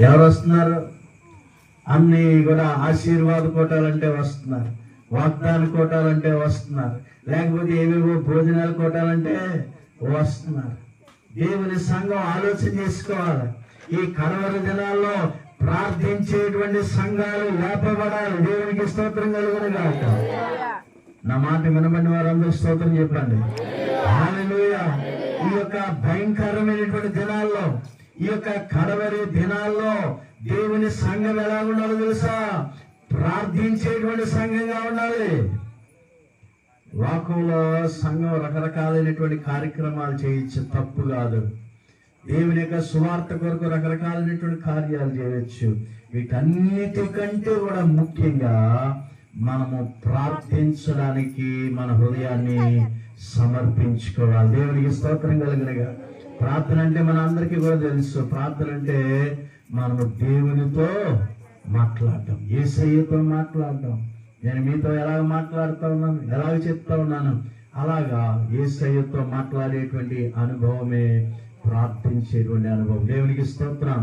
ఎవరు వస్తున్నారు? అన్ని కూడా ఆశీర్వాద కోటాలంటే వస్తున్నారు, వాగ్దాన కోటాలంటే వస్తున్నారు, లేకపోతే ఏవేవో భోజనాలు కోటాలంటే వస్తున్నారు. దేవుని సంఘం ఆలోచన చేసుకోవాలి. ఈ కడవరి దినాల్లో ప్రార్థించేటువంటి సంఘాలు లేపబడాలి. దేవునికి స్తోత్రం కలుగునుగాక. నా మాట వినబడిన వారందరూ స్తోత్రం చెప్పండి. హల్లెలూయా. ఈ యొక్క భయంకరమైనటువంటి దినాల్లో, ఈ యొక్క కడవరి దినాల్లో దేవుని సంఘం ఎలా ఉండాలో తెలుసా? ప్రార్థించేటువంటి సంఘంగా ఉండాలి. వాక్యంలో సంఘం రకరకాలైనటువంటి కార్యక్రమాలు చేయొచ్చు, తప్పు కాదు. దేవుని యొక్క సువార్త కొరకు రకరకాలైనటువంటి కార్యాలు చేయవచ్చు. వీటన్నిటికంటే కూడా ముఖ్యంగా మనము ప్రార్థించడానికి మన హృదయాన్ని సమర్పించుకోవాలి. దేవునికి స్తోత్రం కలుగునుగా. ప్రార్థన అంటే మన అందరికీ కూడా తెలుసు. ప్రార్థన అంటే మనము దేవునితో మాట్లాడటం, యేసయ్యతో మాట్లాడటం. నేను మీతో ఎలాగ మాట్లాడుతూ ఉన్నాను, ఎలాగ చెప్తా ఉన్నాను, అలాగా యేసయ్యతో మాట్లాడేటువంటి అనుభవమే ప్రార్థించేటువంటి అనుభవం. దేవునికి స్తోత్రం.